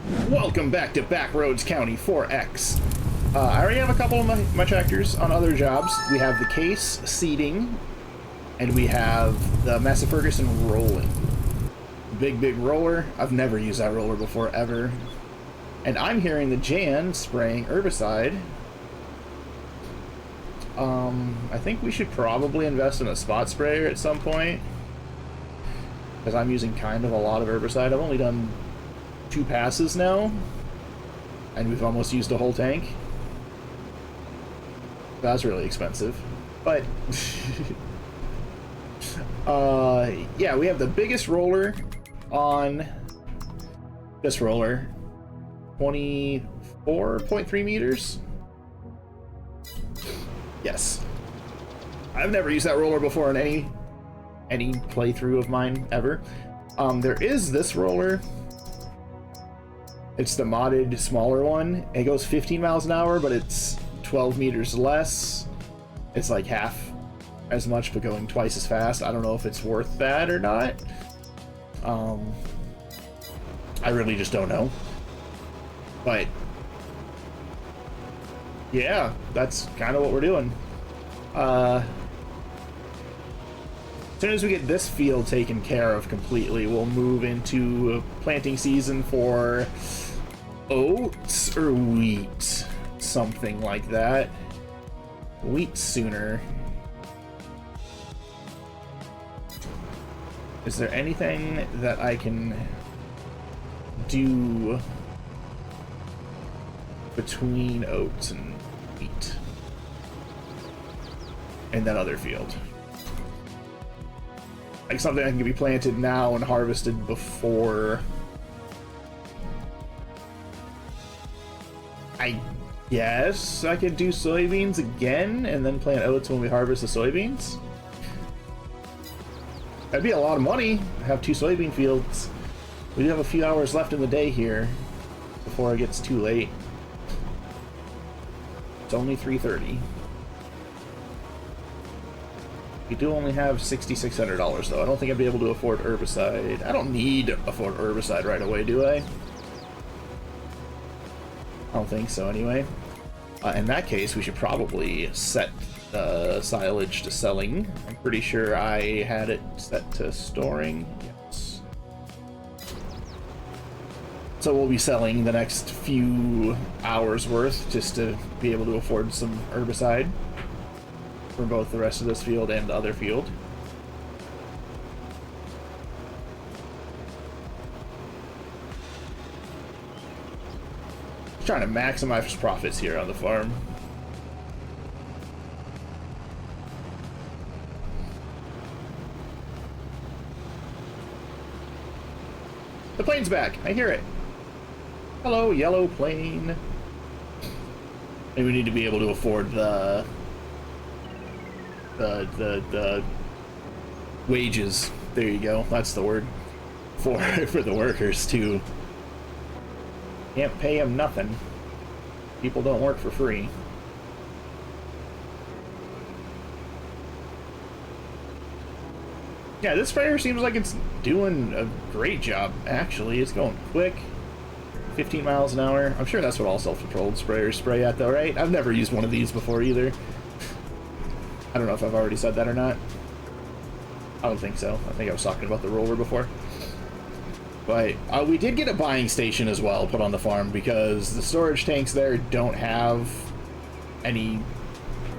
Welcome back to Backroads County 4X. I already have a couple of my tractors on other jobs. We have the Case seeding, and we have the Massey Ferguson rolling. Big roller. I've never used that roller before, ever. And I'm hearing the Jan spraying herbicide. I think we should probably invest in a spot sprayer at some point, because I'm using kind of a lot of herbicide. I've only done 2 passes now, and we've almost used a whole tank. That's really expensive, but yeah, we have the biggest roller on this roller, 24.3 meters. Yes, I've never used that roller before in any playthrough of mine ever. There is this roller. It's the modded smaller one. It goes 15 miles an hour, but it's 12 meters less. It's like half as much, but going twice as fast. I don't know if it's worth that or not. I really just don't know. But yeah, that's kind of what we're doing. As soon as we get this field taken care of completely, we'll move into planting season for oats or wheat, something like that. Wheat sooner. Is there anything that I can do between oats and wheat in that other field? Like something that can be planted now and harvested before. I guess I could do soybeans again and then plant oats when we harvest the soybeans. That'd be a lot of money. I have 2 soybean fields. We do have a few hours left in the day here before it gets too late. It's only 3:30. We do only have $6,600 though. I don't think I'd be able to afford herbicide. I don't need to afford herbicide right away, do I? I don't think so anyway. In that case, we should probably set the silage to selling. I'm pretty sure I had it set to storing. Yes. So we'll be selling the next few hours worth just to be able to afford some herbicide for both the rest of this field and the other field. Just trying to maximize profits here on the farm. The plane's back. I hear it. Hello, yellow plane. Maybe we need to be able to afford the wages. There you go. That's the word for the workers too. Can't pay them nothing. People don't work for free. Yeah, this sprayer seems like it's doing a great job, actually. It's going quick. 15 miles an hour. I'm sure that's what all self-controlled sprayers spray at, though, right? I've never used one of these before, either. I don't know if I've already said that or not. I don't think so. I think I was talking about the roller before. But we did get a buying station as well put on the farm, because the storage tanks there don't have any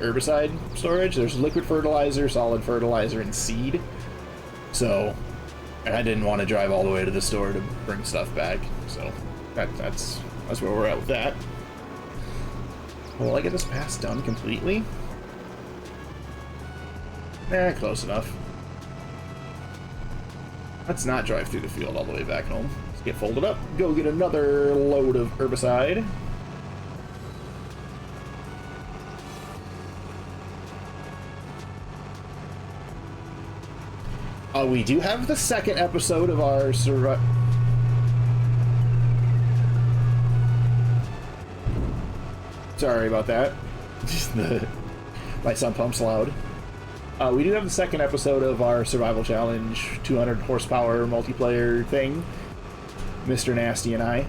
herbicide storage. There's liquid fertilizer, solid fertilizer, and seed. So, and I didn't want to drive all the way to the store to bring stuff back. So that's where we're at with that. Will I get this pass done completely? Close enough. Let's not drive through the field all the way back home. Let's get folded up. Go get another load of herbicide. We do have the second episode of our Sorry about that. My sump pump's loud. We do have the second episode of our Survival Challenge 200 horsepower multiplayer thing. Mr. Nasty and I.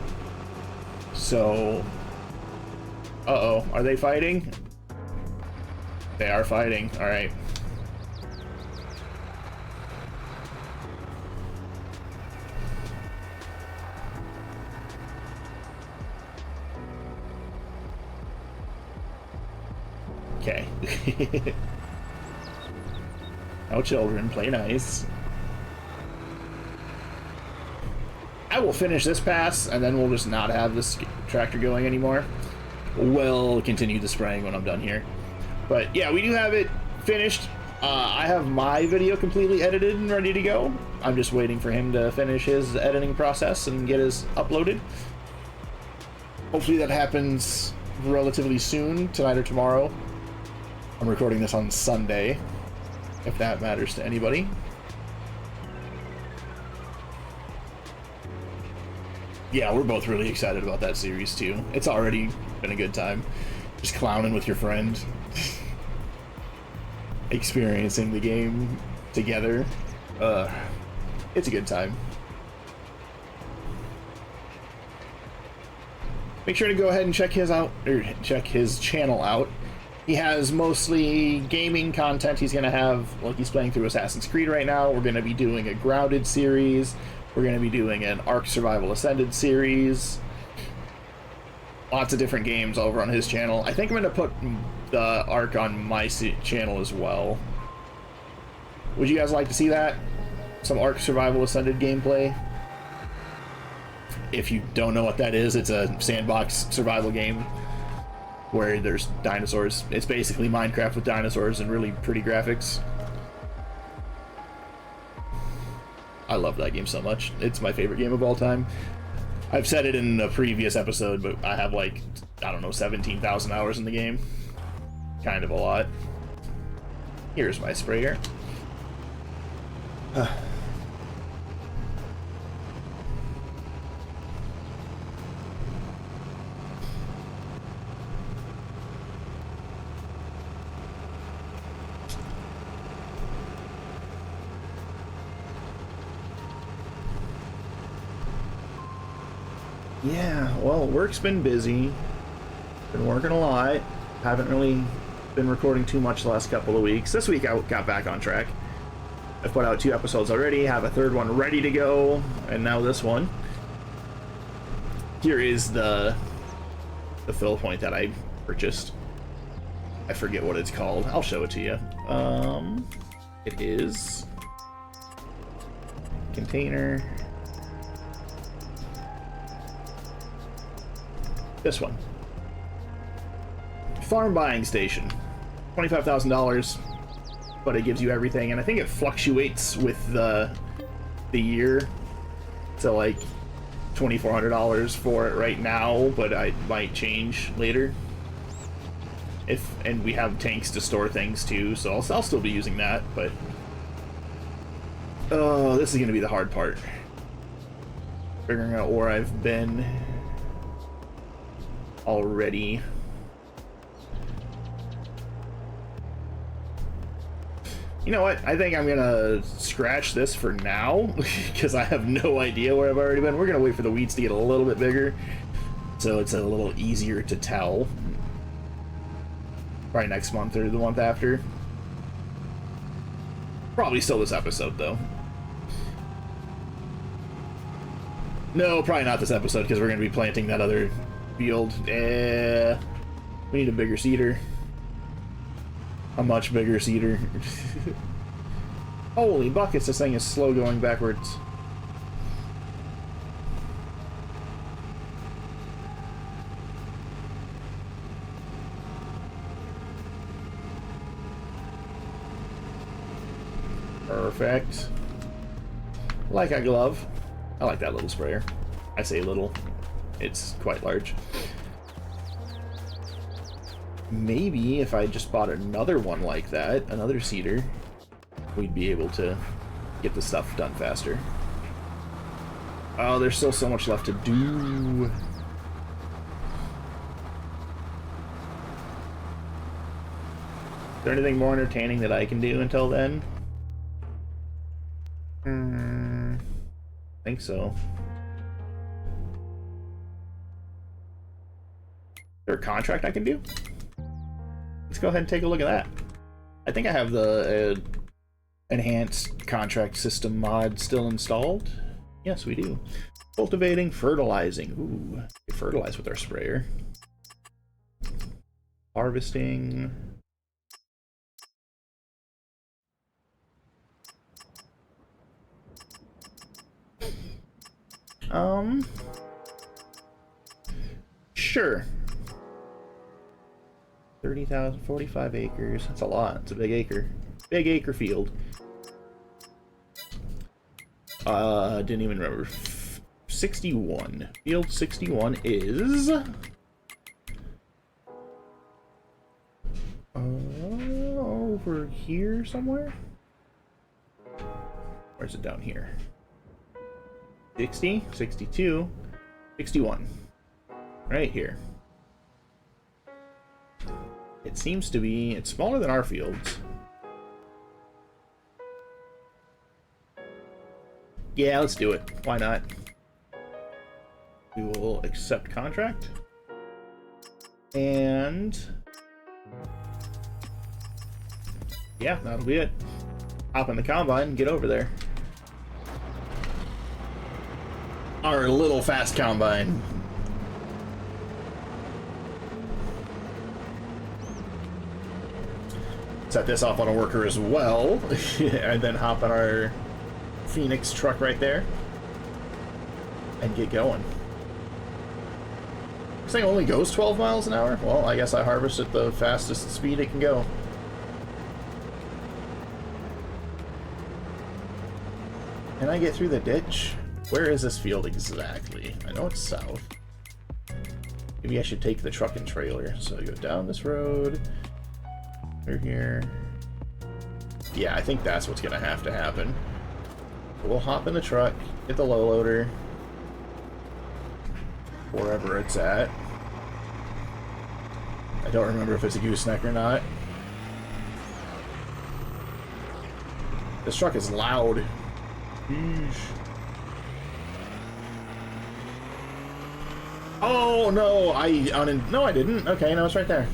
So, uh-oh, are they fighting? They are fighting, all right. Okay. No children, play nice. I will finish this pass, and then we'll just not have this tractor going anymore. We'll continue the spraying when I'm done here. But yeah, we do have it finished. I have my video completely edited and ready to go. I'm just waiting for him to finish his editing process and get his uploaded. Hopefully that happens relatively soon, tonight or tomorrow. I'm recording this on Sunday, if that matters to anybody. Yeah, we're both really excited about that series too. It's already been a good time. Just clowning with your friend. Experiencing the game together. It's a good time. Make sure to go ahead and check his channel out. He has mostly gaming content. He's gonna have, like, he's playing through Assassin's Creed right now. We're gonna be doing a Grounded series. We're going to be doing an Ark Survival Ascended series. Lots of different games over on his channel. I think I'm going to put the Ark on my channel as well. Would you guys like to see that? Some Ark Survival Ascended gameplay? If you don't know what that is, it's a sandbox survival game where there's dinosaurs. It's basically Minecraft with dinosaurs and really pretty graphics. I love that game so much. It's my favorite game of all time. I've said it in a previous episode, but I have, like, I don't know, 17,000 hours in the game. Kind of a lot. Here's my sprayer. Yeah, well, work's been busy. Been working a lot. Haven't really been recording too much the last couple of weeks. This week I got back on track. I've put out 2 episodes already, have a 3rd one ready to go, and now this one. Here is the fill point that I purchased. I forget what it's called. I'll show it to you. It is container. This one. Farm buying station. $25,000, but it gives you everything, and I think it fluctuates with the year. So like $2,400 for it right now, but I might change later. And we have tanks to store things too, so I'll still be using that, but oh, this is gonna be the hard part. Figuring out where I've been already. You know what? I think I'm gonna scratch this for now because I have no idea where I've already been. We're gonna wait for the weeds to get a little bit bigger so it's a little easier to tell. Probably next month or the month after. Probably still this episode though. No, probably not this episode because we're gonna be planting that other field. We need a bigger seeder. A much bigger seeder. Holy buckets, this thing is slow going backwards. Perfect. Like a glove. I like that little sprayer. I say little. It's quite large. Maybe if I just bought another one like that, another seeder, we'd be able to get the stuff done faster. Oh, there's still so much left to do. Is there anything more entertaining that I can do until then? I think so. there a contract I can do? Let's go ahead and take a look at that. I think I have the enhanced contract system mod still installed. Yes, we do. Cultivating, fertilizing. Ooh, we fertilize with our sprayer. Harvesting. Sure. 30,000, 45 acres. That's a lot. It's a big acre. Big acre field. Didn't even remember. 61. Field 61 is... over here somewhere? Or is it down here? 60, 62, 61. Right here. It seems to be... it's smaller than our fields. Yeah, let's do it. Why not? We will accept contract. And... yeah, that'll be it. Hop in the combine and get over there. Our little fast combine. Set this off on a worker as well. And then hop on our Phoenix truck right there. And get going. This thing only goes 12 miles an hour? Well, I guess I harvest at the fastest speed it can go. Can I get through the ditch? Where is this field exactly? I know it's south. Maybe I should take the truck and trailer. So I go down this road. Through here. Yeah, I think that's what's gonna have to happen. We'll hop in the truck, get the low loader. Wherever it's at. I don't remember if it's a gooseneck or not. This truck is loud. Sheesh. Oh no, no I didn't. Okay, no, it's right there.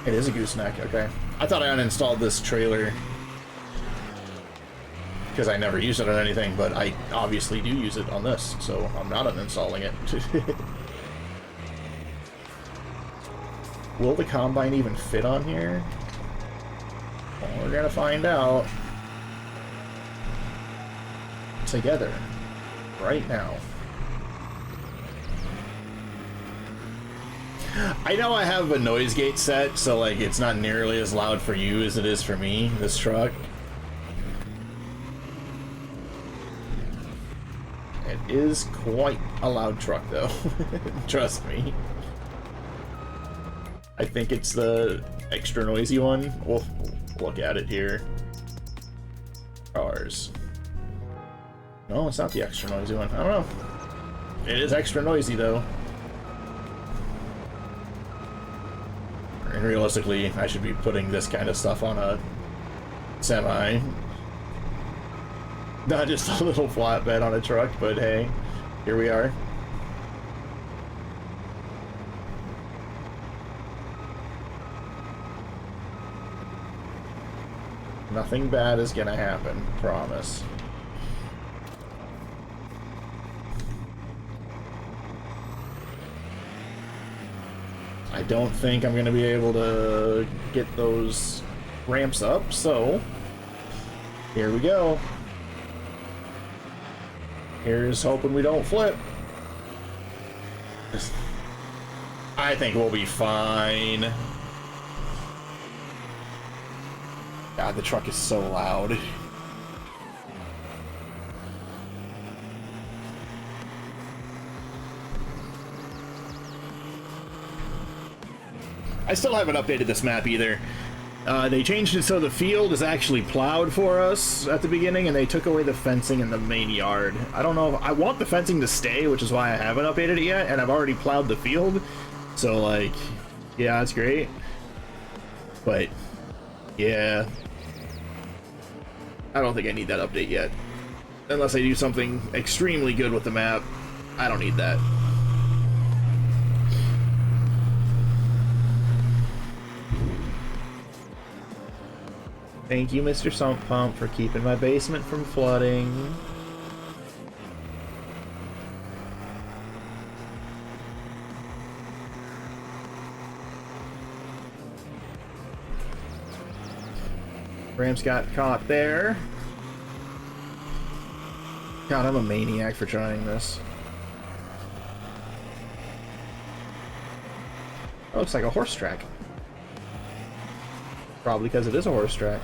It is a gooseneck, okay. I thought I uninstalled this trailer because I never use it on anything, but I obviously do use it on this, so I'm not uninstalling it. Will the combine even fit on here? Well, we're gonna find out together right now. I know I have a noise gate set, so like it's not nearly as loud for you as it is for me, this truck. It is quite a loud truck though, trust me. I think it's the extra noisy one. We'll look at it here. Cars. No, it's not the extra noisy one. I don't know. It is extra noisy though. And realistically, I should be putting this kind of stuff on a semi. Not just a little flatbed on a truck, but hey, here we are. Nothing bad is gonna happen, promise. I don't think I'm gonna be able to get those ramps up, so here we go. Here's hoping we don't flip. I think we'll be fine. God, the truck is so loud. I still haven't updated this map either. They changed it so the field is actually plowed for us at the beginning, and they took away the fencing in the main yard. I don't know if I want the fencing to stay, which is why I haven't updated it yet, and I've already plowed the field. So, like, yeah, that's great. But, yeah. I don't think I need that update yet. Unless I do something extremely good with the map, I don't need that. Thank you, Mr. Sump Pump, for keeping my basement from flooding. Rams got caught there. God, I'm a maniac for trying this. Oh, looks like a horse track. Probably because it is a horse track.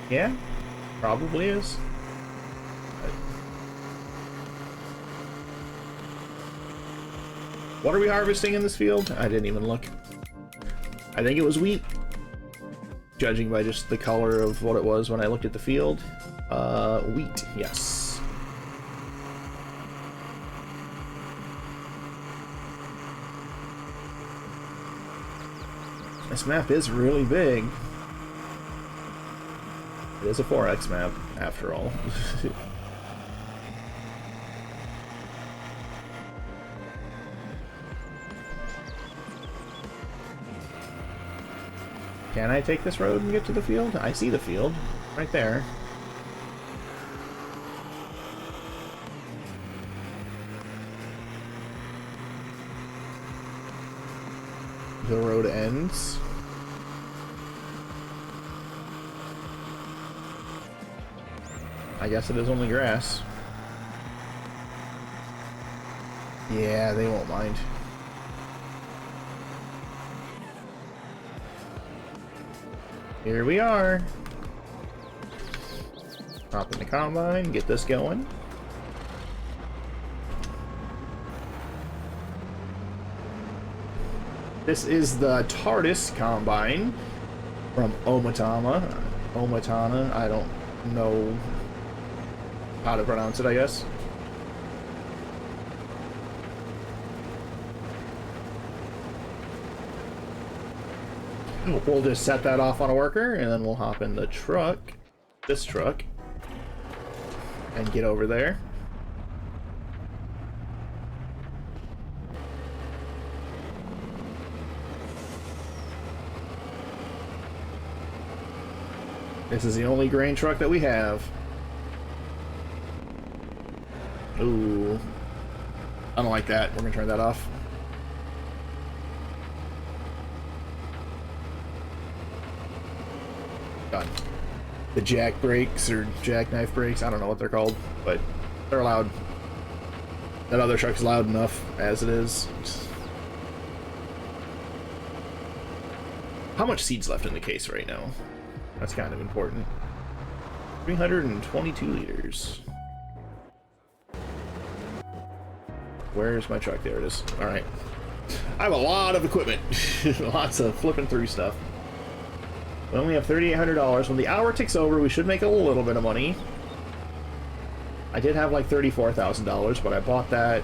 Yeah, probably is. What are we harvesting in this field? I didn't even look. I think it was wheat, judging by just the color of what it was when I looked at the field. Wheat, yes. This map is really big. It is a 4X map, after all. Can I take this road and get to the field? I see the field. Right there. The road ends. I guess it is only grass. Yeah, they won't mind. Here we are. Hop in the combine, get this going. This is the TARDIS combine from Omatama. Omatana, I don't know how to pronounce it, I guess. We'll just set that off on a worker, and then we'll hop in the truck, this truck, and get over there. This is the only grain truck that we have. Ooh. I don't like that. We're gonna turn that off. God. The jack brakes or jackknife brakes, I don't know what they're called, but they're loud. That other truck's loud enough as it is. How much seed's left in the case right now? That's kind of important. 322 liters. Where's my truck? There it is. Alright. I have a lot of equipment. Lots of flipping through stuff. We only have $3,800. When the hour ticks over, we should make a little bit of money. I did have like $34,000, but I bought that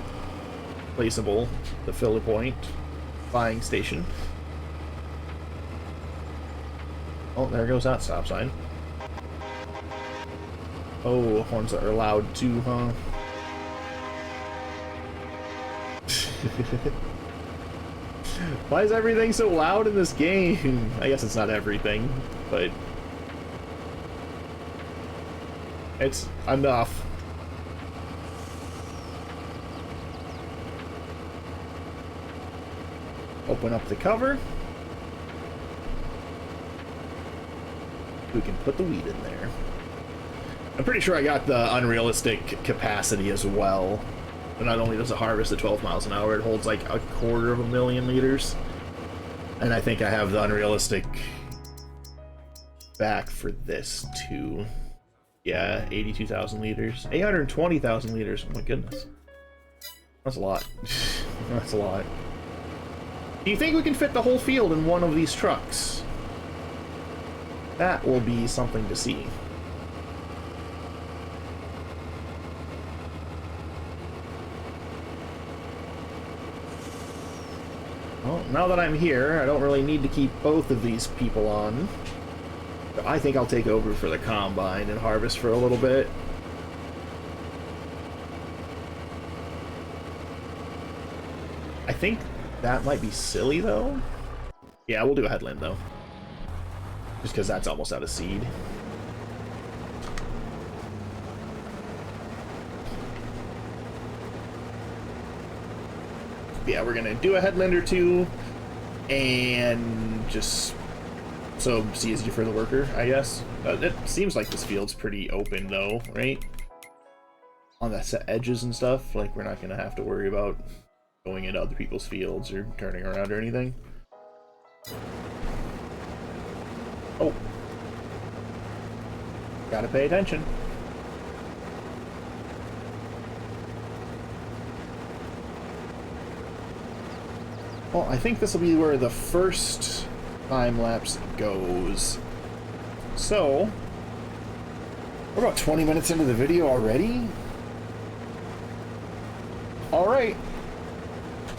placeable, the Filler Point buying station. Oh, there goes that stop sign. Oh, horns that are loud too, huh? Why is everything so loud in this game? I guess it's not everything, but it's enough. Open up the cover. We can put the weed in there. I'm pretty sure I got the unrealistic capacity as well. And not only does it harvest at 12 miles an hour, it holds like 250,000 liters. And I think I have the unrealistic back for this too. Yeah, 82,000 liters. 820,000 liters. Oh my goodness. That's a lot. That's a lot. Do you think we can fit the whole field in one of these trucks? That will be something to see. Well, now that I'm here, I don't really need to keep both of these people on. But I think I'll take over for the combine and harvest for a little bit. I think That might be silly, though. Yeah, we'll do a headland, though. Just because that's almost out of seed. Yeah, we're gonna do a headland or two, and just so it's easier for the worker, I guess. It seems like this field's pretty open, though, right? On the edges and stuff, like we're not gonna have to worry about going into other people's fields or turning around or anything. Oh. Gotta pay attention. Well, I think this will be where the first time lapse goes. So, we're about 20 minutes into the video already? Alright.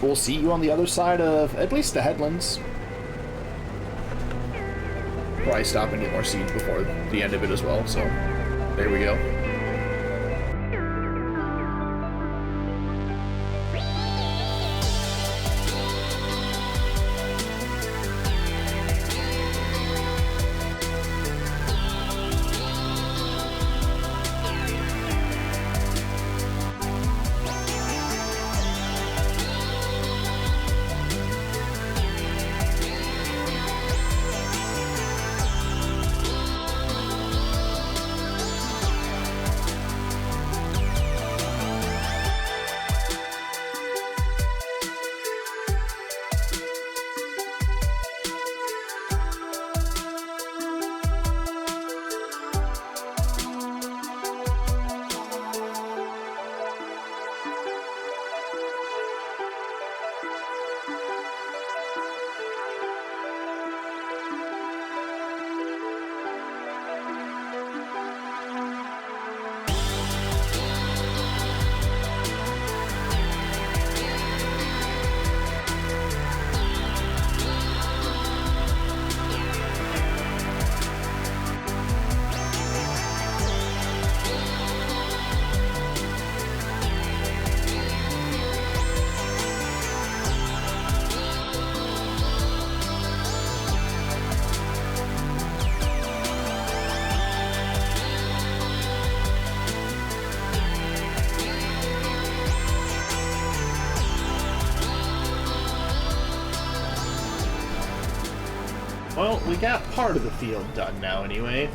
We'll see you on the other side of at least the headlands. Probably stop and get more seeds before the end of it as well, so there we go. Well, we got part of the field done now, anyway.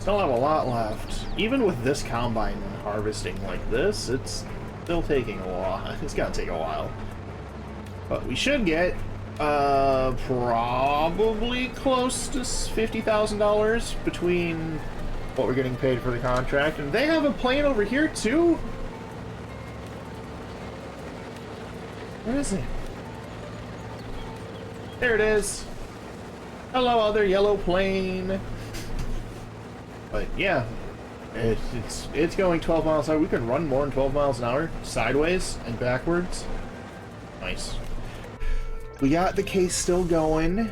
Still have a lot left. Even with this combine harvesting like this, it's still taking a while. It's gonna take a while. But we should get, probably close to $50,000 between what we're getting paid for the contract. And they have a plane over here, too? Where is it? There it is. Hello, other yellow plane. But yeah, it's going 12 miles an hour. We can run more than 12 miles an hour sideways and backwards. Nice. We got the case still going.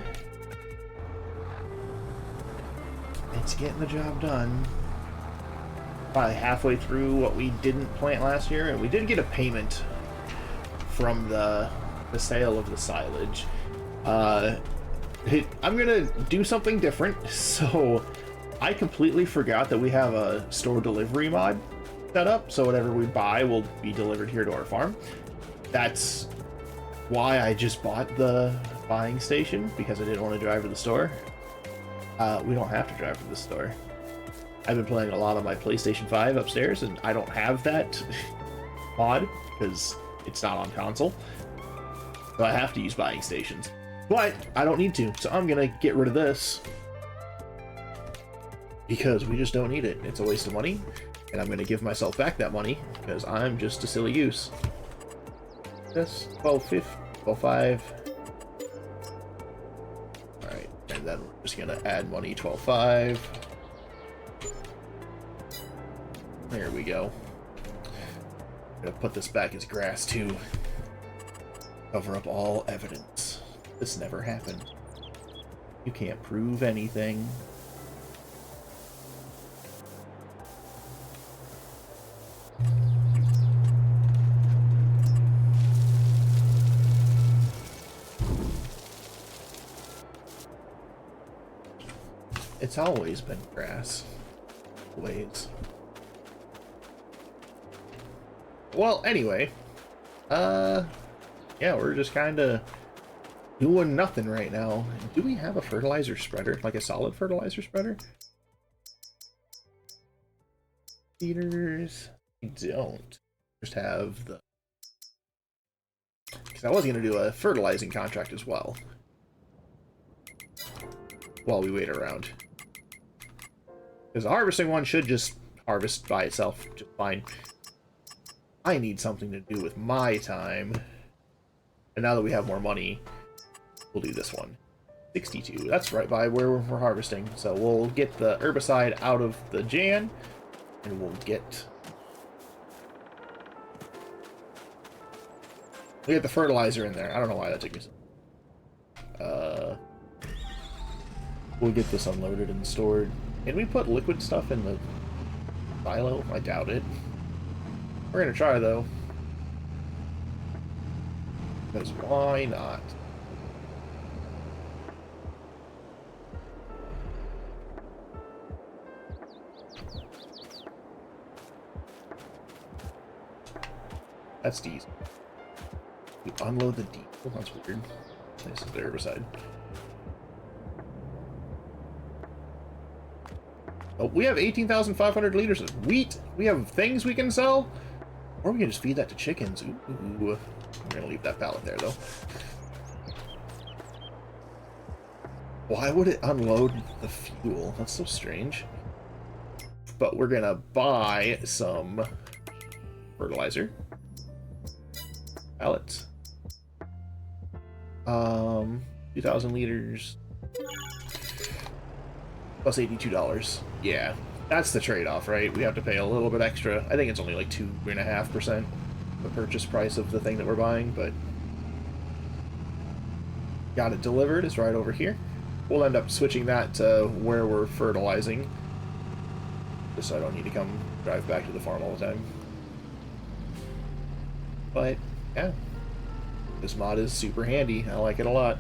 It's getting the job done. Probably halfway through what we didn't plant last year, and we did get a payment from the sale of the silage. I'm gonna do something different. So I completely forgot that we have a store delivery mod set up, so whatever we buy will be delivered here to our farm. That's why I just bought the buying station, because I didn't want to drive to the store. We don't have to drive to the store. I've been playing a lot on my PlayStation 5 upstairs, and I don't have that mod because it's not on console. So I have to use buying stations. But I don't need to, so I'm gonna get rid of this. Because we just don't need it. It's a waste of money, and I'm gonna give myself back that money, because I'm just a silly goose. This, 12.5. Alright, and then we're just gonna add money, 12.5. There we go. I'm gonna put this back as grass too. Cover up all evidence. This never happened. You can't prove anything. It's always been grass. Ways. Well, anyway. Yeah, we're just kind of doing nothing right now. Do we have a fertilizer spreader? Like a solid fertilizer spreader? Feeders. We don't. Just have the... Because I was going to do a fertilizing contract as well. While we wait around. Because the harvesting one should just harvest by itself just fine. I need something to do with my time. And now that we have more money, we'll do this one. 62. That's right by where we're harvesting. So we'll get the herbicide out of the Jan. And we'll get the fertilizer in there. I don't know why that took me so... We'll get this unloaded and stored. Can we put liquid stuff in the silo? I doubt it. We're gonna try, though. Because why not? That's diesel. We unload the diesel? That's weird. This is the herbicide. Oh, we have 18,500 liters of wheat. We have things we can sell. Or we can just feed that to chickens. Ooh. I'm gonna leave that pallet there, though. Why would it unload the fuel? That's so strange. But we're gonna buy some fertilizer. Pallets. 2,000 liters. Plus $82. Yeah, that's the trade-off, right? We have to pay a little bit extra. I think it's only like 2.5% the purchase price of the thing that we're buying, but got it delivered. It's right over here. We'll end up switching that to where we're fertilizing, just so I don't need to come drive back to the farm all the time. But yeah, this mod is super handy. I like it a lot.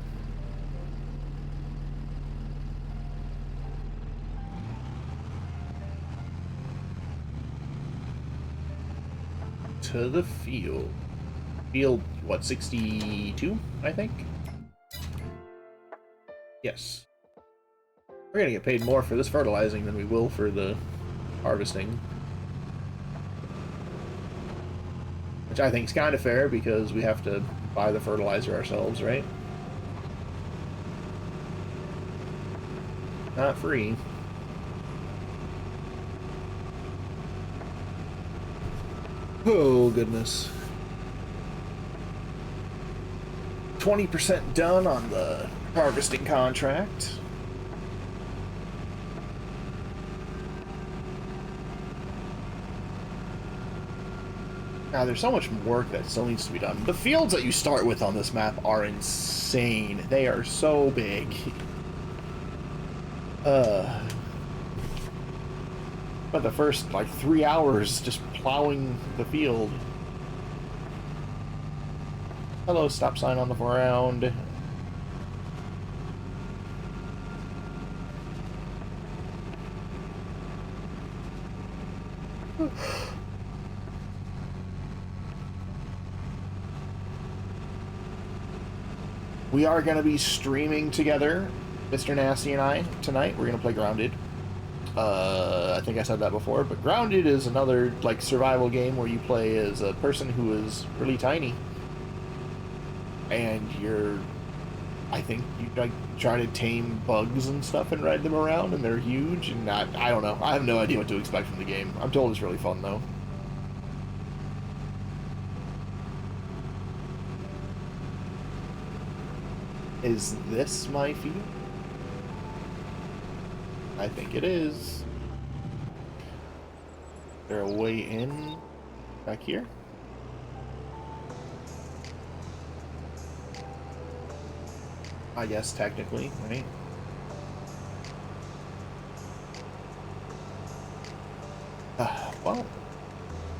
To the field. Field, what, 62, I think? Yes. We're gonna get paid more for this fertilizing than we will for the harvesting. Which I think is kind of fair, because we have to buy the fertilizer ourselves, right? Not free. Oh, goodness. 20% done on the harvesting contract. Now, there's so much work that still needs to be done. The fields that you start with on this map are insane. They are so big. But the first, like, 3 hours just plowing the field. Hello, stop sign on the ground. We are going to be streaming together, Mr. Nasty and I, tonight. We're going to play Grounded. I think I said that before, but Grounded is another, like, survival game where you play as a person who is really tiny. And I think you, like, try to tame bugs and stuff and ride them around, and they're huge, and I don't know. I have no idea what to expect from the game. I'm told it's really fun, though. Is this my field? I think it is. Is there a way in back here? I guess technically, right? Well,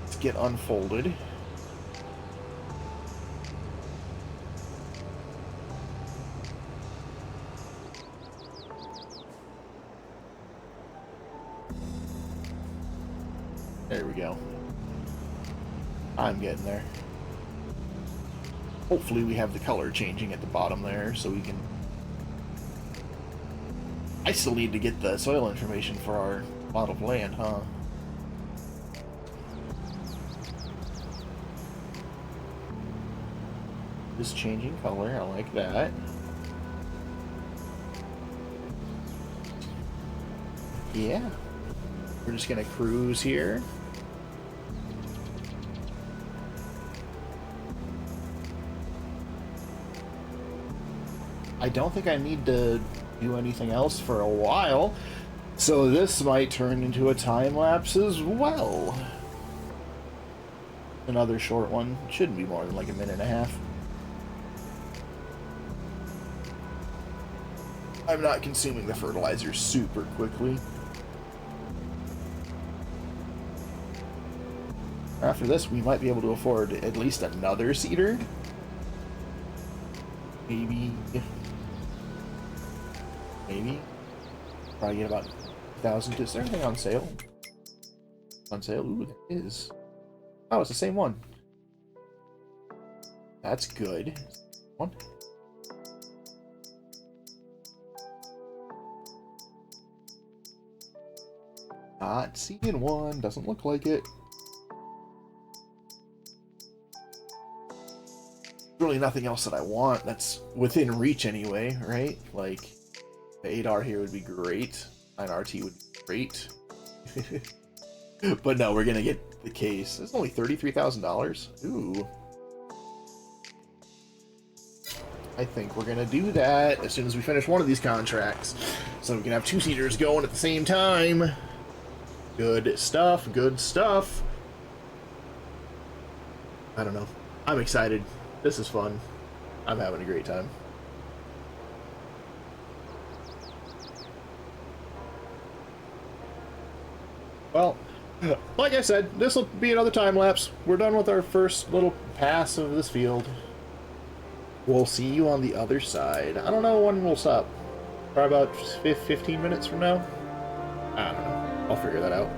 let's get unfolded. There we go. I'm getting there. Hopefully we have the color changing at the bottom there so we can... I still need to get the soil information for our plot of land, huh? This changing color, I like that. Yeah. We're just gonna cruise here. I don't think I need to do anything else for a while, so this might turn into a time lapse as well. Another short one. Shouldn't be more than like a minute and a half. I'm not consuming the fertilizer super quickly. After this, we might be able to afford at least another seeder. Maybe. Probably get about 1,000. Is there anything on sale? On sale? Ooh, there is. Oh, it's the same one. That's good. One. Not seeing one. Doesn't look like it. Really nothing else that I want that's within reach anyway, right? Like, the 8R here would be great. 9RT would be great. But no, we're gonna get the case. It's only $33,000. Ooh. I think we're gonna do that as soon as we finish one of these contracts. So we can have 2 seaters going at the same time. Good stuff, good stuff. I don't know. I'm excited. This is fun. I'm having a great time. Well, like I said, this will be another time lapse. We're done with our first little pass of this field. We'll see you on the other side. I don't know when we'll stop. Probably about 15 minutes from now? I don't know. I'll figure that out.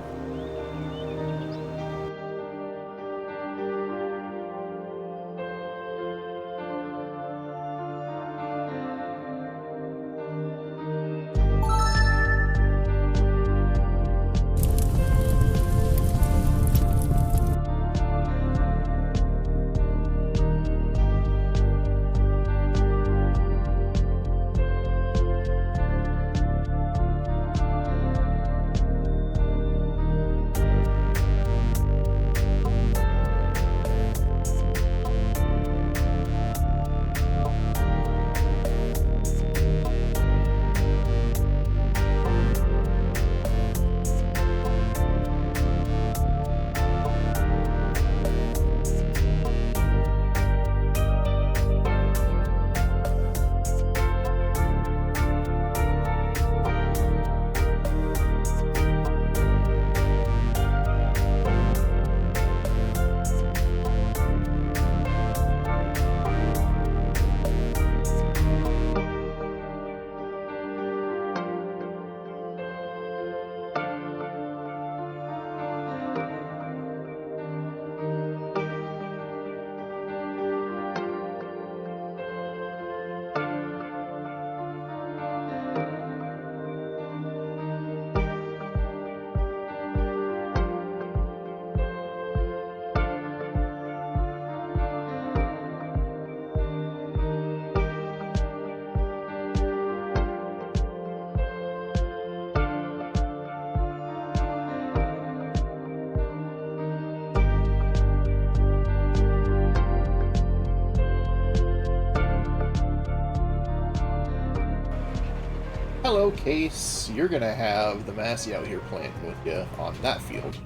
Hello, Case. You're gonna have the Massey out here playing with you on that field,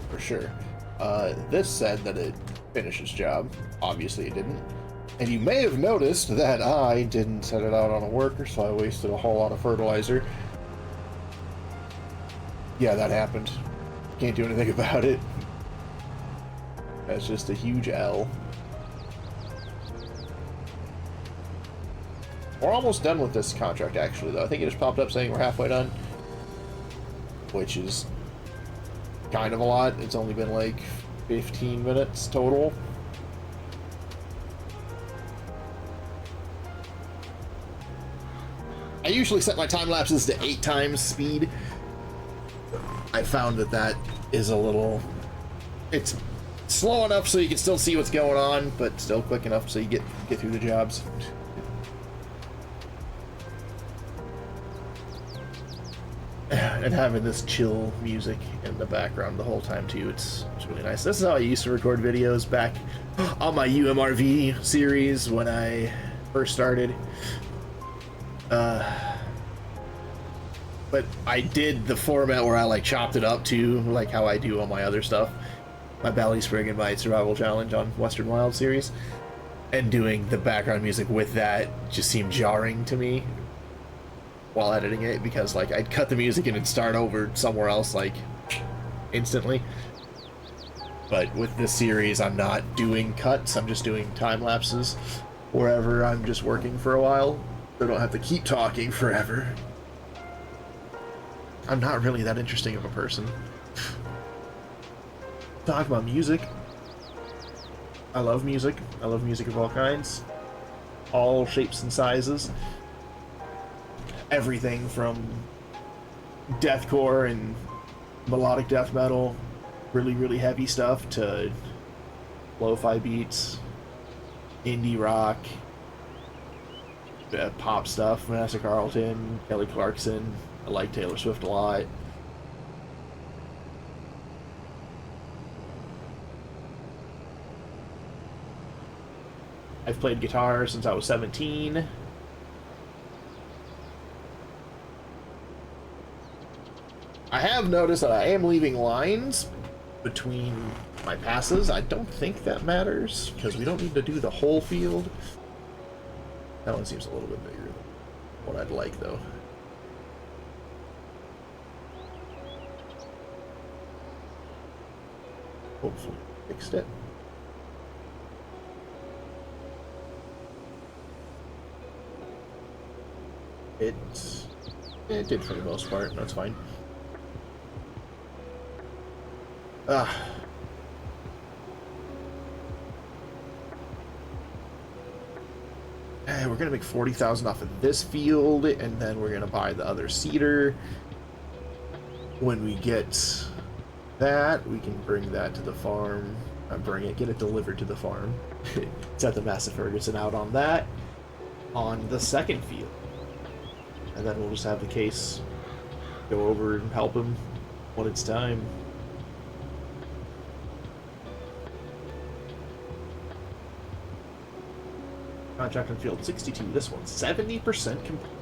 for sure. This said that it finished its job. Obviously it didn't. And you may have noticed that I didn't set it out on a worker, so I wasted a whole lot of fertilizer. Yeah, that happened. Can't do anything about it. That's just a huge L. We're almost done with this contract, actually, though. I think it just popped up saying we're halfway done. Which is kind of a lot. It's only been like 15 minutes total. I usually set my time lapses to 8 times speed. I found that that is a little... It's slow enough so you can still see what's going on, but still quick enough so you get through the jobs. And having this chill music in the background the whole time too, it's really nice. This is how I used to record videos back on my UMRV series when I first started. But I did the format where I like chopped it up too, like how I do all my other stuff. My Bally Spring and my Survival Challenge on Western Wild series. And doing the background music with that just seemed jarring to me while editing it, because like I'd cut the music and it'd start over somewhere else like instantly. But with this series I'm not doing cuts, I'm just doing time lapses wherever I'm just working for a while. I don't have to keep talking forever. I'm not really that interesting of a person. Talk about music. I love music. I love music of all kinds. All shapes and sizes. Everything from deathcore and melodic death metal, really, really heavy stuff, to lo-fi beats, indie rock, pop stuff, Vanessa Carlton, Kelly Clarkson. I like Taylor Swift a lot. I've played guitar since I was 17. I have noticed that I am leaving lines between my passes. I don't think that matters, because we don't need to do the whole field. That one seems a little bit bigger than what I'd like, though. Hopefully fixed it. It did for the most part. That's fine. We're gonna make 40,000 off of this field, and then we're gonna buy the other seeder. When we get that, we can bring that to the farm. Get it delivered to the farm. Set the Massey Ferguson out on that, on the second field. And then we'll just have the case go over and help him when it's time. Contract on field 62. This one's 70% complete.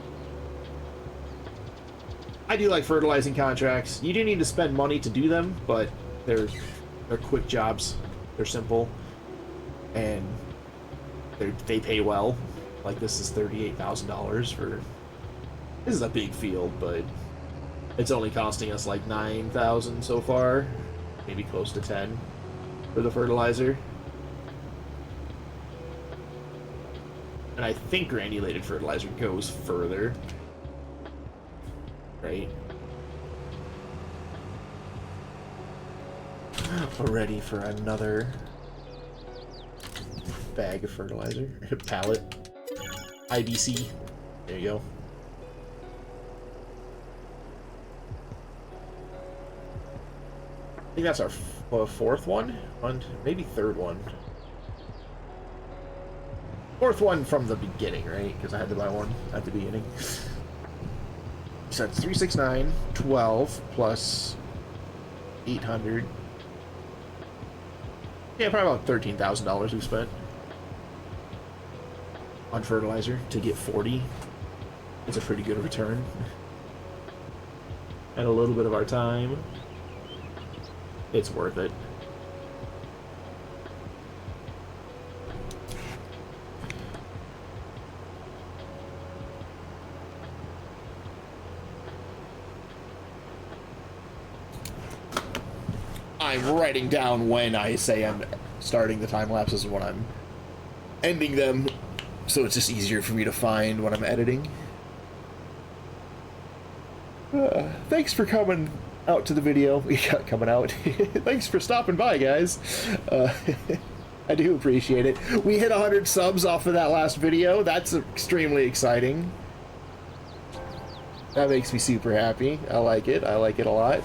I do like fertilizing contracts. You do need to spend money to do them, but they're quick jobs. They're simple, and they pay well. Like, this is $38,000 for... This is a big field, but it's only costing us like $9,000 so far, maybe close to 10 for the fertilizer. And I think granulated fertilizer goes further, right? We're ready for another bag of fertilizer. Pallet. IBC. There you go. I think that's our fourth one? Maybe third one. Fourth one from the beginning, right? Because I had to buy one at the beginning. So it's 369, 12 plus 800. Yeah, probably about $13,000 we've spent on fertilizer to get 40. It's a pretty good return. And a little bit of our time. It's worth it. I'm writing down when I say I'm starting the time lapses and when I'm ending them, so it's just easier for me to find when I'm editing. Thanks for coming out to the video we got coming out. Thanks for stopping by, guys. I do appreciate it. We hit 100 subs off of that last video. That's extremely exciting. That makes me super happy. I like it. I like it a lot.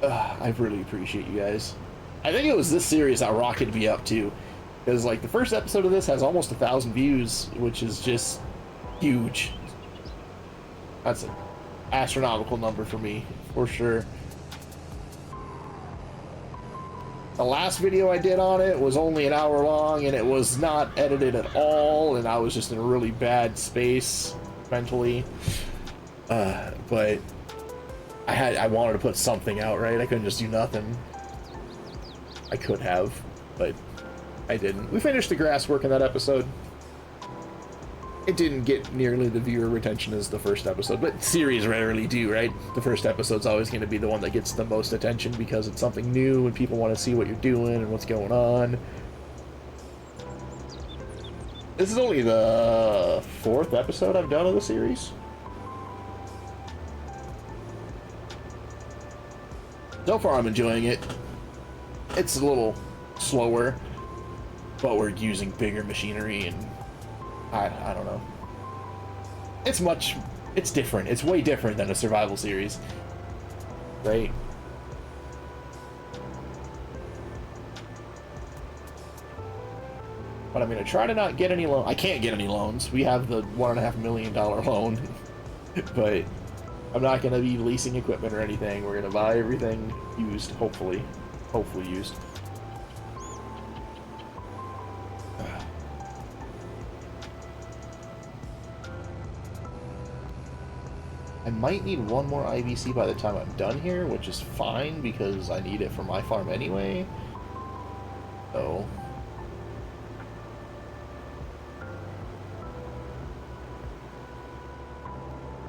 I really appreciate you guys. I think it was this series that rocketed me up to, because like the first episode of this has almost 1,000 views, which is just huge. That's an astronomical number for me, for sure. The last video I did on it was only an hour long, and it was not edited at all, and I was just in a really bad space mentally. But I wanted to put something out, right? I couldn't just do nothing. I could have, but I didn't. We finished the grass work in that episode. It didn't get nearly the viewer retention as the first episode, but series rarely do, right? The first episode's always going to be the one that gets the most attention because it's something new and people want to see what you're doing and what's going on. This is only the 4th episode I've done of the series. So far I'm enjoying it. It's a little slower, but we're using bigger machinery and I don't know. It's different. It's way different than a survival series, right? But I'm gonna try to not get any loans. I can't get any loans. We have the $1.5 million loan, but I'm not gonna be leasing equipment or anything. We're gonna buy everything used, hopefully used. I might need one more IBC by the time I'm done here, which is fine because I need it for my farm anyway. So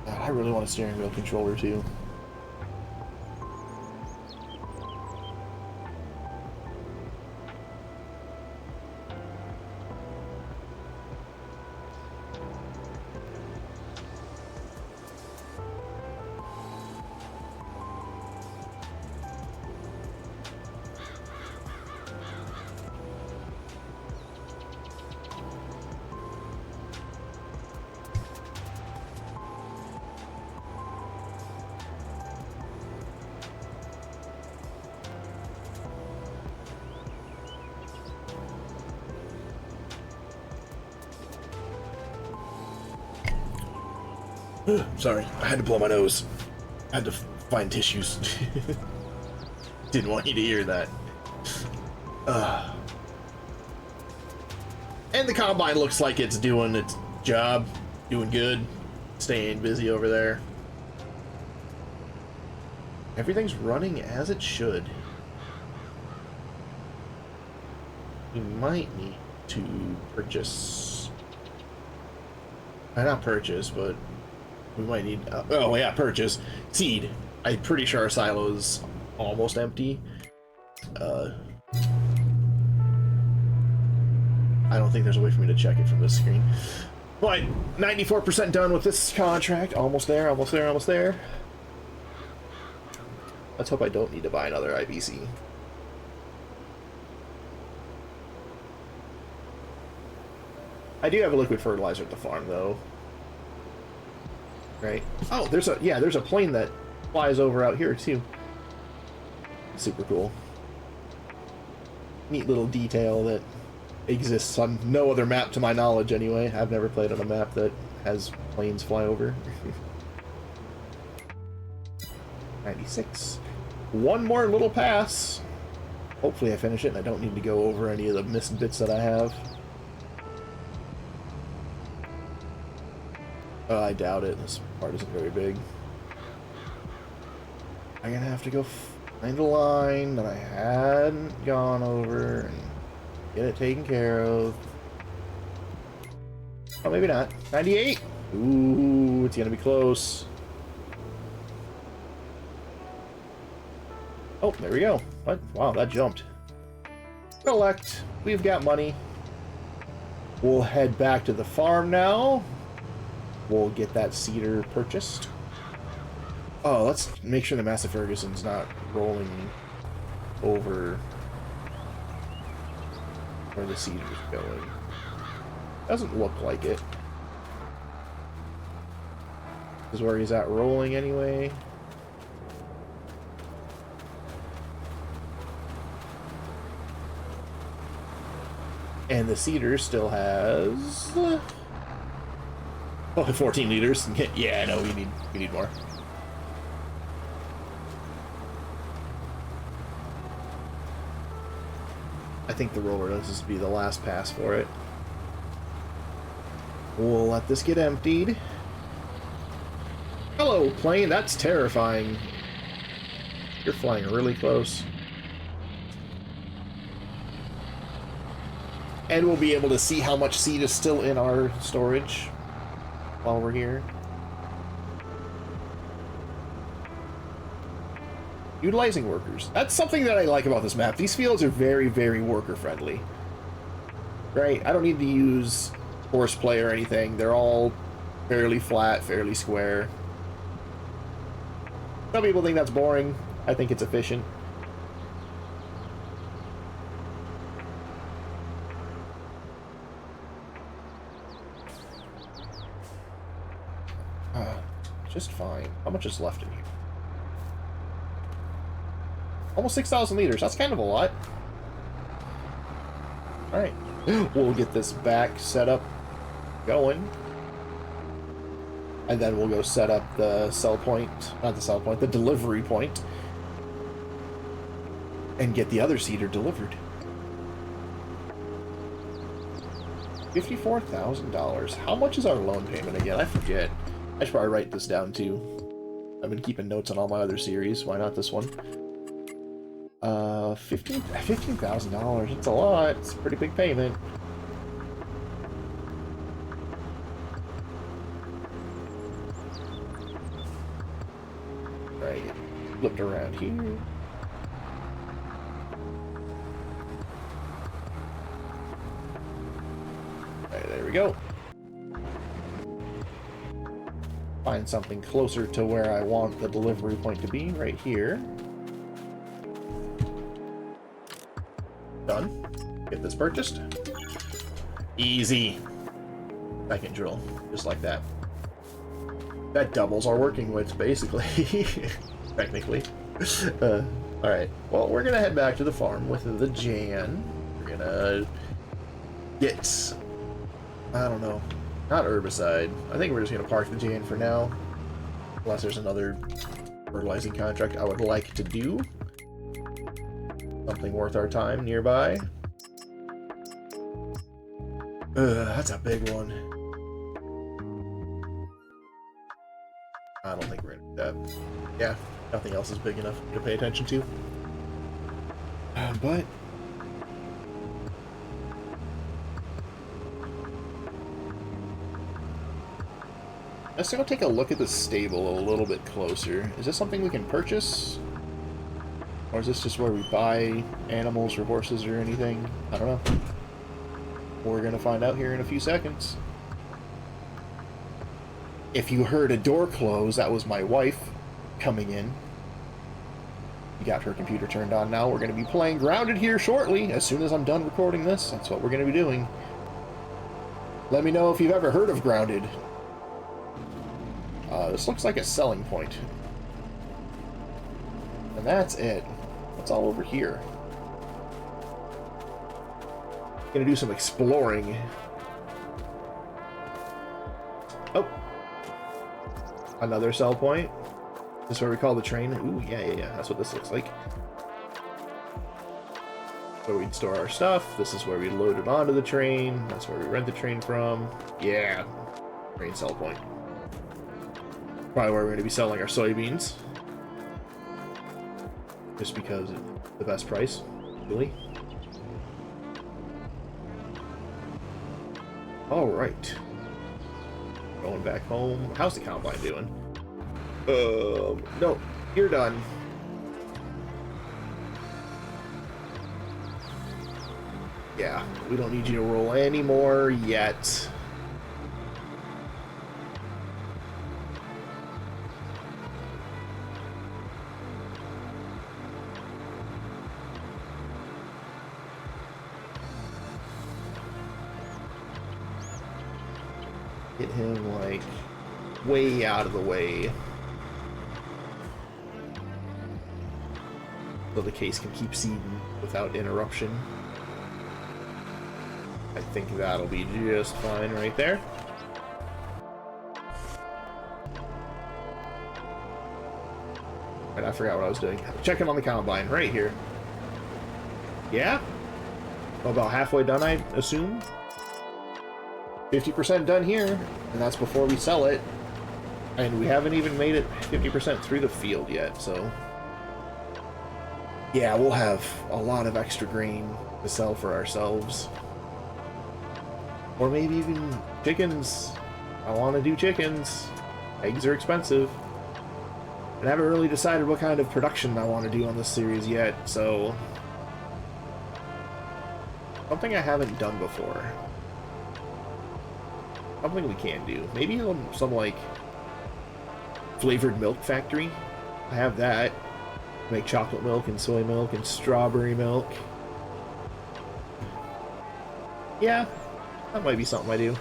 God, I really want a steering wheel controller too. Sorry, I had to blow my nose. I had to find tissues. Didn't want you to hear that. And the combine looks like it's doing its job, doing good, staying busy over there. Everything's running as it should. We might need to purchase... not purchase, but we might need... oh yeah, purchase. Seed. I'm pretty sure our silo is almost empty. I don't think there's a way for me to check it from this screen. But 94% done with this contract. Almost there, almost there, almost there. Let's hope I don't need to buy another IBC. I do have a liquid fertilizer at the farm, though. Right? Oh, there's a plane that flies over out here, too. Super cool. Neat little detail that exists on no other map to my knowledge, anyway. I've never played on a map that has planes fly over. 96. One more little pass. Hopefully I finish it and I don't need to go over any of the missing bits that I have. I doubt it. This part isn't very big. I'm gonna have to go find a line that I hadn't gone over and get it taken care of. Oh, maybe not. 98! Ooh, it's gonna be close. Oh, there we go. What? Wow, that jumped. Collect. We've got money. We'll head back to the farm now. We'll get that cedar purchased. Oh, let's make sure the Massey Ferguson's not rolling over where the Cedar's going. Doesn't look like it. This is where he's at rolling anyway. And the Cedar still has... oh, 14 liters. Yeah, no, we need more. I think the roller does this be the last pass for it. We'll let this get emptied. Hello, plane. That's terrifying. You're flying really close. And we'll be able to see how much seed is still in our storage while we're here. Utilizing workers. That's something that I like about this map. These fields are very, very worker-friendly. Right? I don't need to use horseplay or anything. They're all fairly flat, fairly square. Some people think that's boring. I think it's efficient. Just fine. How much is left in here? Almost 6,000 liters. That's kind of a lot. Alright. We'll get this back set up going. And then we'll go set up the sell point. Not the sell point, the delivery point. And get the other Cedar delivered. $54,000. How much is our loan payment again? I forget. I should probably write this down too. I've been keeping notes on all my other series. Why not this one? $15,000. It's a lot. It's a pretty big payment. Right. Flipped around here. Right, there we go. Find something closer to where I want the delivery point to be, right here. Done. Get this purchased. Easy. Second drill, just like that. That doubles our working width, basically. Technically. Alright, well, we're gonna head back to the farm with the Jan. We're gonna get... I don't know. Not herbicide. I think we're just gonna park the Jan for now. Unless there's another fertilizing contract I would like to do. Something worth our time nearby. That's a big one. I don't think we're gonna do that. Yeah, nothing else is big enough to pay attention to. But let's go take a look at the stable a little bit closer. Is this something we can purchase? Or is this just where we buy animals or horses or anything? I don't know. We're gonna find out here in a few seconds. If you heard a door close, that was my wife coming in. We got her computer turned on now. We're gonna be playing Grounded here shortly. As soon as I'm done recording this, that's what we're gonna be doing. Let me know if you've ever heard of Grounded. This looks like a selling point. And that's it. What's all over here? Gonna do some exploring. Oh. Another sell point. This is where we call the train. Ooh, yeah. That's what this looks like. So we'd store our stuff. This is where we load it onto the train. That's where we rent the train from. Yeah. Train sell point. Probably where we're going to be selling our soybeans. Just because it's the best price, really. Alright. Going back home. How's the combine doing? No, you're done. Yeah, we don't need you to roll anymore yet. Get him, like, way out of the way. So the case can keep seeding without interruption. I think that'll be just fine right there. Right, I forgot what I was doing. Checking on the combine right here. Yeah? About halfway done, I assume. 50% done here, and that's before we sell it. And we haven't even made it 50% through the field yet, so... Yeah, we'll have a lot of extra grain to sell for ourselves. Or maybe even chickens. I want to do chickens. Eggs are expensive. And I haven't really decided what kind of production I want to do on this series yet, so... Something I haven't done before. Something we can do. Maybe some like, flavored milk factory. I have that. Make chocolate milk and soy milk and strawberry milk. Yeah, that might be something I do.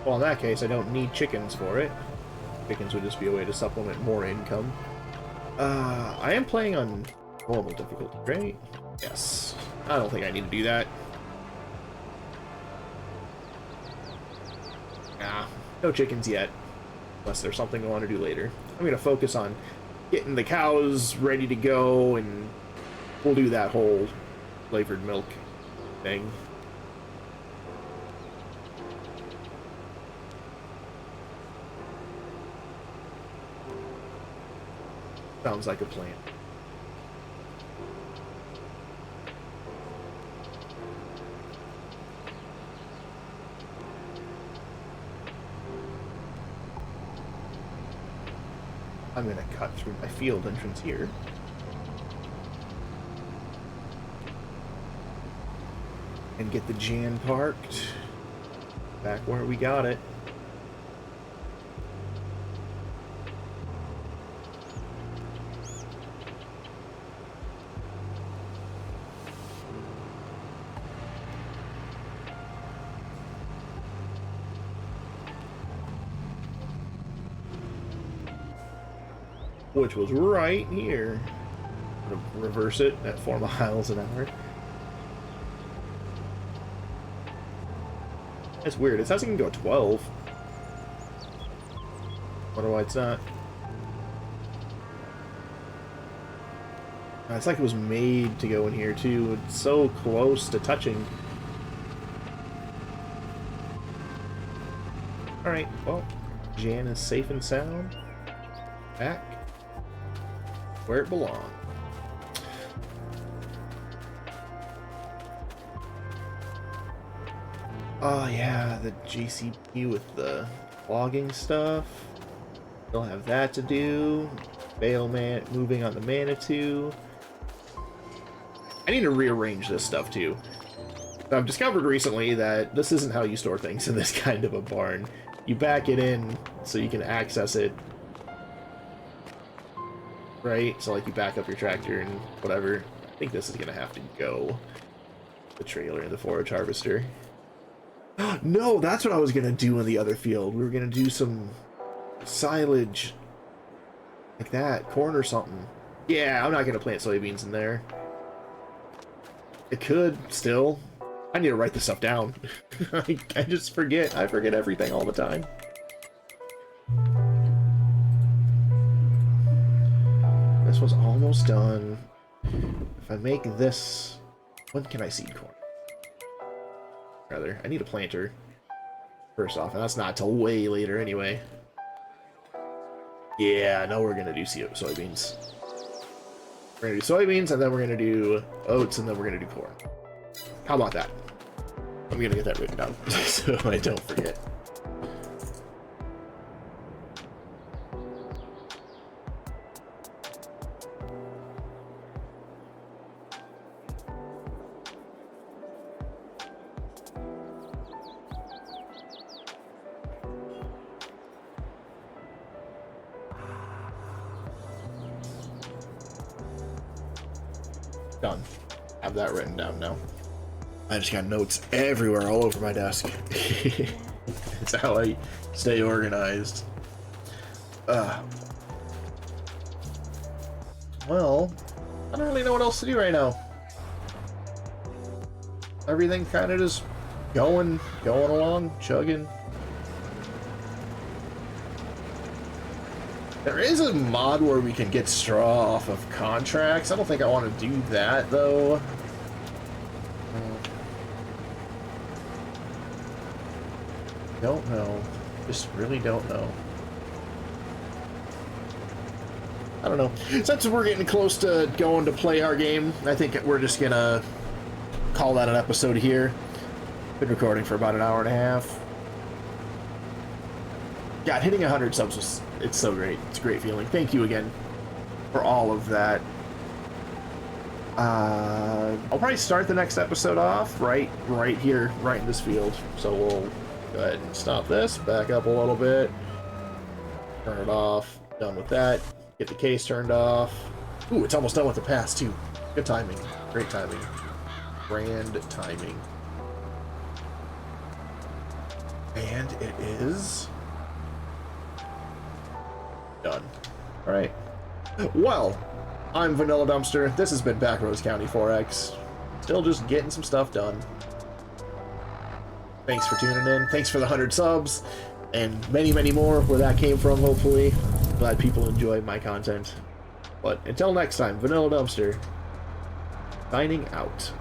Well, in that case, I don't need chickens for it. Chickens would just be a way to supplement more income. I am playing on normal difficulty, right? Yes. I don't think I need to do that. Nah, no chickens yet. Unless there's something I want to do later. I'm going to focus on getting the cows ready to go, and we'll do that whole flavored milk thing. Sounds like a plan. I'm gonna cut through my field entrance here. And get the Jan parked back where we got it. Which was right here. I'm gonna reverse it at 4 miles an hour. That's weird. It says it can go 12. Wonder why it's not. It's like it was made to go in here too. It's so close to touching. Alright, well, Jan is safe and sound. Back where it belongs. Oh yeah, the JCP with the logging stuff. Still have that to do. Moving on the Manitou. I need to rearrange this stuff too. I've discovered recently that this isn't how you store things in this kind of a barn. You back it in so you can access it. Right? So like you back up your tractor and whatever. I think this is gonna have to go. The trailer and the forage harvester. No, that's what I was gonna do in the other field. We were gonna do some silage. Like that, corn or something. Yeah, I'm not gonna plant soybeans in there. It could, still. I need to write this stuff down. I just forget. I forget everything all the time. This was almost done. If I make this... When can I seed corn? Rather, I need a planter. First off, and that's not till way later anyway. Yeah, no, we're gonna do soybeans. We're gonna do soybeans, and then we're gonna do oats, and then we're gonna do corn. How about that? I'm gonna get that written down so I don't forget. Done. Have that written down now. I just got notes everywhere, all over my desk. It's how I stay organized. Well, I don't really know what else to do right now. Everything kind of just going along, chugging. There is a mod where we can get straw off of contracts. I don't think I want to do that, though. Don't know. Just really don't know. I don't know. Since we're getting close to going to play our game, I think we're just gonna call that an episode here. Been recording for about an hour and a half. God, hitting 100 subs was, it's so great. It's a great feeling. Thank you again for all of that. I'll probably start the next episode off right here, right in this field. So we'll go ahead and stop this, back up a little bit, turn it off, done with that, get the case turned off. Ooh, it's almost done with the pass too. Good timing, great timing, grand timing. And it is done. All right. Well, I'm Vanilla Dumpster. This has been Backroads County 4X. Still just getting some stuff done. Thanks for tuning in. Thanks for the 100 subs and many, many more where that came from, hopefully. Glad people enjoy my content. But until next time, Vanilla Dumpster signing out.